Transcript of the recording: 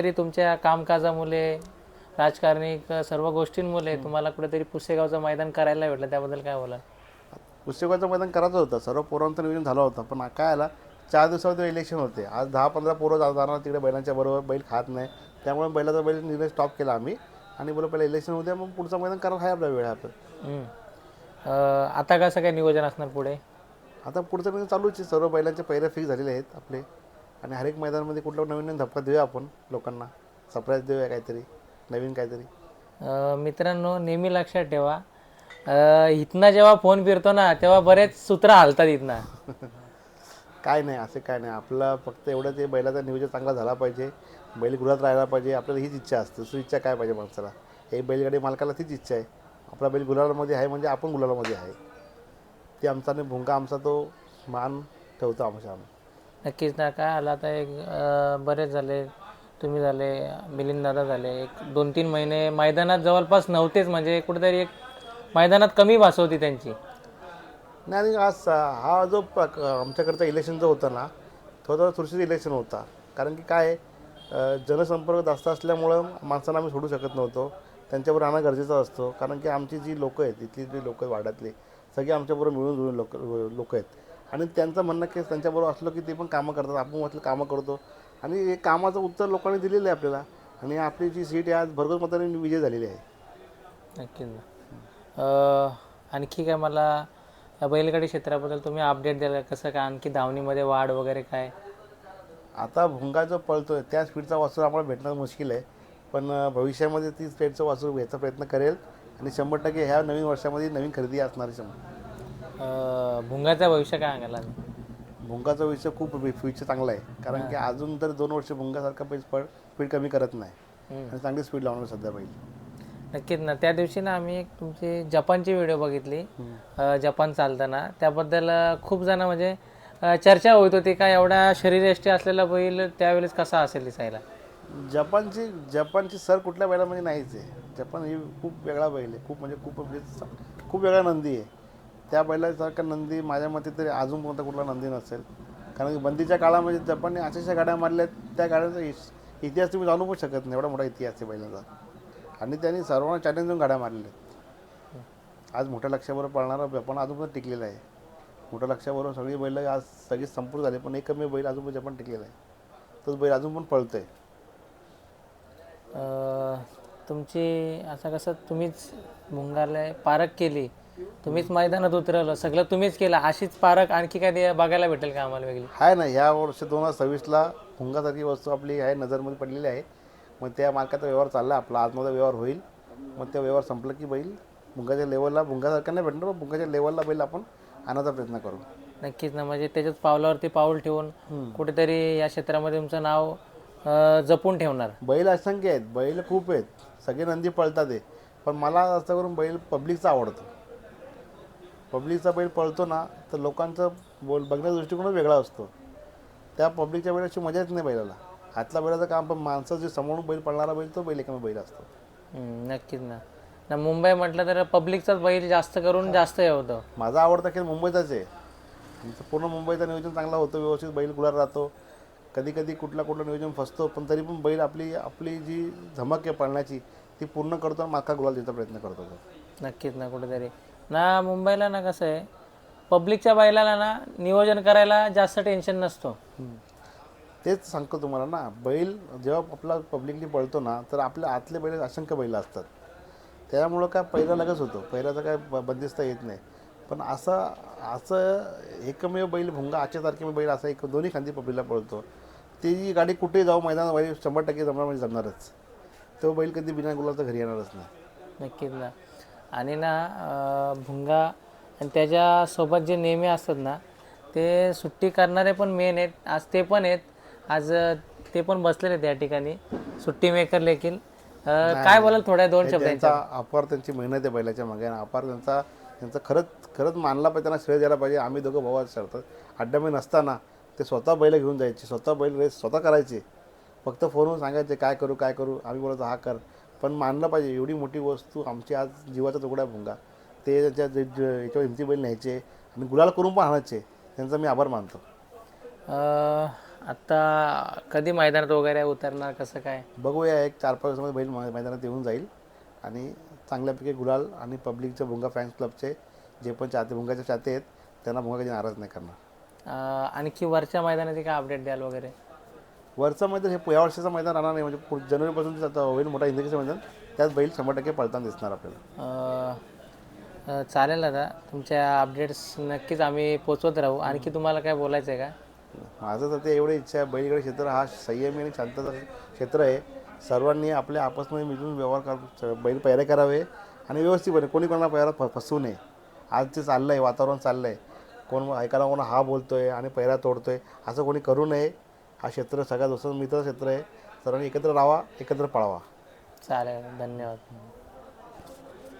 तरी तुमच्या कामकाजामुळे राजकारणी सर्व गोष्टींमुळे तुम्हाला कुठेतरी पुसेगावचं मैदान करायला भेटलं, त्याबद्दल काय बोलाल? पुस्तकाचं मैदान करायचं होतं, सर्व पोरांचं नियोजन झालं होतं, पण काय आला 4 दिवसामध्ये इलेक्शन होते. आज 10-15 पोरं जाणार तिकडे बैलांच्या बरोबर, बैल खात नाही, त्यामुळे बैलाचा निर्णय स्टॉप केला आम्ही आणि बोललो पहिलं इलेक्शन होत्या, मग पुढचं मैदान करायला आहे आपला वेळ आहे आपण. आता कसं काय नियोजन असणार पुढे? आता पुढचं मैदान चालूच आहे, सर्व बैलांचे पहिरे फिक्स झालेले आहेत आपले आणि हर एक मैदानामध्ये कुठलं नवीन नवीन धक्का देऊया आपण, लोकांना सरप्राईज देऊया काहीतरी नवीन काहीतरी. मित्रांनो, नेहमी लक्षात ठेवा, इथनं जेव्हा फोन फिरतो ना तेव्हा बरेच सूत्र हालतात इथनं. काय नाही, असं काय नाही, आपलं फक्त एवढं ते बैलाचा नियोजन चांगला झाला पाहिजे, बैल गुलात राहायला पाहिजे, आपल्याला हीच इच्छा असते. दुसरी इच्छा काय पाहिजे माणसाला? एक बैलगाडी मालकाला तीच इच्छा आहे, आपला बैल गुलालामध्ये आहे म्हणजे आपण गुलालामध्ये आहे. ते आमचा आणि भुंगा आमचा तो मान ठेवतो आमच्या. नक्कीच ना. काय आला आता एक बरेच झाले, तुम्ही झाले, मिलिंद दादा झाले, एक 2-3 महिने मैदानात जवळपास नव्हतेच, म्हणजे कुठेतरी एक मैदानात कमी भास होती त्यांची. नाही, आणि आज हा जो आमच्याकडचा इलेक्शन जो होता ना, तो तर सुरक्षित इलेक्शन होता. कारण की काय जनसंपर्क जास्त असल्यामुळं माणसांना आम्ही सोडू शकत नव्हतो, त्यांच्याबरोबर राहणं गरजेचा असतो. कारण की आमची जी लोकं आहेत, इथली जी लोकं वाड्यातली सगळे आमच्याबरोबर मिळून जुळून लोकं आहेत आणि त्यांचं म्हणणं की त्यांच्याबरोबर असलं की ते पण कामं करतात, आपण म्हटलं कामं करतो आणि हे कामाचं उत्तर लोकांनी दिलेलं आहे आपल्याला आणि आपली जी सीट आहे आज भरघोस मताने विजय झालेली आहे. नक्कीच ना. आणखी काय मला या बैलगाडी क्षेत्राबद्दल तुम्ही अपडेट द्याल, कसं काय आणखी धावणीमध्ये वाढ वगैरे काय? आता भुंगा जो पळतो आहे त्या स्पीडचा वासरू आम्हाला भेटणं मुश्किल आहे, पण भविष्यामध्ये ती स्पीडचं वासरू घ्यायचा प्रयत्न करेल आणि 100% ह्या नवीन वर्षामध्ये नवीन खरेदी असणारी 100%. भुंगाचं भविष्य काय सांगाल? भुंगाचा विषय खूप फ्युचर चांगला आहे, कारण की अजून तर 2 वर्ष भुंगासारखा स्पीड कमी करत नाही आणि चांगली स्पीड लावणार सध्या बैल. नक्कीच ना. त्या दिवशी ना आम्ही एक तुमची जपानची व्हिडिओ बघितली, जपान चालताना, त्याबद्दल खूप जण म्हणजे चर्चा होत होती का एवढा शरीरयष्टी असलेला बैल त्यावेळेस कसा असेल दिसायला? जपानची सर कुठल्या बैलामध्ये नाहीच आहे. जपान ही खूप वेगळा बैल आहे, खूप खूप वेगळा नंदी आहे. त्या बैलासारखा नंदी माझ्या मते तरी अजून कोणता कुठला नंदी नसेल, कारण की बंदीच्या काळामध्ये जपानने अशा गाड्या मारल्या, त्या गाड्यांचा इतिहास तुम्ही जाणू पण शकत नाही, एवढा मोठा इतिहास आहे बैलाचा आणि त्यांनी सर्वांना चॅलेंज देऊन गाड्या मारल्या. आज मोठ्या लक्षाबरोबर पळणारा जपान अजून पण टिकलेला आहे. मोठ्या लक्षाबरोबर सगळी बैल आज सगळी संपूर्ण झाली, पण एकमेव बैल अजून पण जपान टिकलेला आहे, तोच बैल अजून पण पळतोय. तुमची असं कसं तुम्हीच भुंगाला पारख केली, तुम्हीच मैदानात उतरवलं, सगळं तुम्हीच केलं, अशीच पारख आणखी काय बघायला भेटेल का आम्हाला वेगळी? आहे ना, ह्या वर्ष 2026ला भुंगासारखी वस्तू आपली आहे नजरमध्ये पडलेली आहे. मग त्या मार्काचा व्यवहार चालला आपला, आतमध्ये व्यवहार होईल. मग त्या व्यवहार संपलं की बैल भुंगाच्या लेवलला, भुंगासारखा नाही भेटणार, पण भुंगाच्या लेवलला बैल आपण आणायचा प्रयत्न करू. नक्कीच ना. म्हणजे त्याच्याच पावलावरती पाऊल ठेवून कुठेतरी या क्षेत्रामध्ये तुमचं नाव जपून ठेवणार. बैल असंख्य आहेत, बैल खूप आहेत, सगळे नंदी पळतात आहे, पण मला असं करून बैल पब्लिकचा आवडतो. पब्लिकचा बैल पळतो ना तर लोकांचं बघण्याचा दृष्टिकोनच वेगळा असतो. त्या पब्लिकच्या बैलाची मजा येत नाही बैलाला. हातला बैलाचं काम, पण माणसं जे समोरून बैल पळणारा बैल तो बैल एकमेव बैल असतो. नक्कीच ना. ना मुंबई म्हटलं तर पब्लिकचाच बैल जास्त करून जास्त हे होतं. माझा आवडता खेळ मुंबईचाच आहे. आमचं पूर्ण मुंबईचं नियोजन चांगला होतं, व्यवस्थित बैल गुलाल राहतो. कधी कधी कुठलं नियोजन फसतो, पण तरी पण बैल आपली जी धमक आहे पळण्याची ती पूर्ण करतो आणि माका गुलाल देण्याचा प्रयत्न करतो. नक्कीच ना. कुठेतरी ना मुंबईला ना कसं आहे, पब्लिकच्या बैलाला ना नियोजन करायला जास्त टेन्शन नसतो. तेच सांगतो तुम्हाला ना, बैल जेव्हा आपला पब्लिकली पळतो ना तर आपल्या आतले बैल असंख्य बैल असतात, त्यामुळं काय पहिला लगेच होतो, पहिल्याचं काय बंदिस्त येत नाही. पण असं एकमेव बैल भुंगा आजच्या तारखेमध्ये बैल असा एक दोन्ही खांदी पब्लिकला पळतो. ती गाडी कुठेही जाऊ मैदानात बैल 100% जमणार म्हणजे जमणारच. तो बैल कधी बिना गुलालचा घरी येणारच नाही. नक्कीच ना. आणि ना भुंगा आणि त्याच्यासोबत जे नेहमी असतात ना, ते सुट्टी करणारे पण मेन आहेत. आज ते पण आहेत, आज ते पण बसलेले आहेत या ठिकाणी, सुट्टी मेकर देखील. काय बोलाल थोड्या 2 शब्दांचा? अपार त्यांची मेहनत आहे बैलाच्या मागे, अपार त्यांचा खरंच मानला पाहिजे, त्यांना श्रेय द्यायला पाहिजे. आम्ही दोघं भाऊ ठरतात, अड्ड्यामध्ये नसताना ते स्वतः बैल घेऊन जायचे, स्वतः बैल रेस स्वतः करायचे, फक्त फोनवरून सांगायचे काय करू, आम्ही बोलायचं हा कर. पण मानलं पाहिजे, एवढी मोठी वस्तू आमची आज जीवाचा तुकडा भुंगा, ते त्याच्या याच्यावर हिमती बैल न्यायचे आणि गुलाल करून पण आणायचे, त्यांचा मी आभार मानतो. आता कधी मैदानात वगैरे उतरणार कसं काय? बघूया, एक 4-5 दिवसामध्ये बैल मैदानात येऊन जाईल आणि चांगल्यापैकी गुलाल आणि पब्लिकचे भुंगा फॅन्स क्लबचे जे पण चाहते भुंगाचे चाहते आहेत त्यांना भुंगा कधी नाराज नाही करणार. आणखी वरच्या मैदानाची काय अपडेट द्याल वगैरे? वरचं मैदान हे या वर्षाचं मैदान राहणार नाही, म्हणजे जानेवारीपासून आता होईल मोठा इंदकीचं मैदान, त्यात बैल 100% पळताना दिसणार आपल्याला. चालेल दादा, तुमच्या अपडेट्स नक्कीच आम्ही पोचवत राहू. आणखी तुम्हाला काय बोलायचं आहे का? माझं तर ते एवढी इच्छा आहे, बैलगाडी क्षेत्र हा संयमी आणि शांतता क्षेत्र आहे. सर्वांनी आपल्या आपसमध्ये मिळून व्यवहार बैल पैरे करावे आणि व्यवस्थितपणे कोणी कोणाला पैरात फसवू नये. आज ते चाललं आहे, वातावरण चाललं आहे, कोण ऐकायला कोणा हा बोलतो आहे आणि पैरा तोडतो आहे, असं कोणी करू नये. हा क्षेत्र सगळ्यात दोस्त मित्र क्षेत्र आहे. सर्वांनी एकत्र राहावा, एकत्र पळावा. चालेल, धन्यवाद.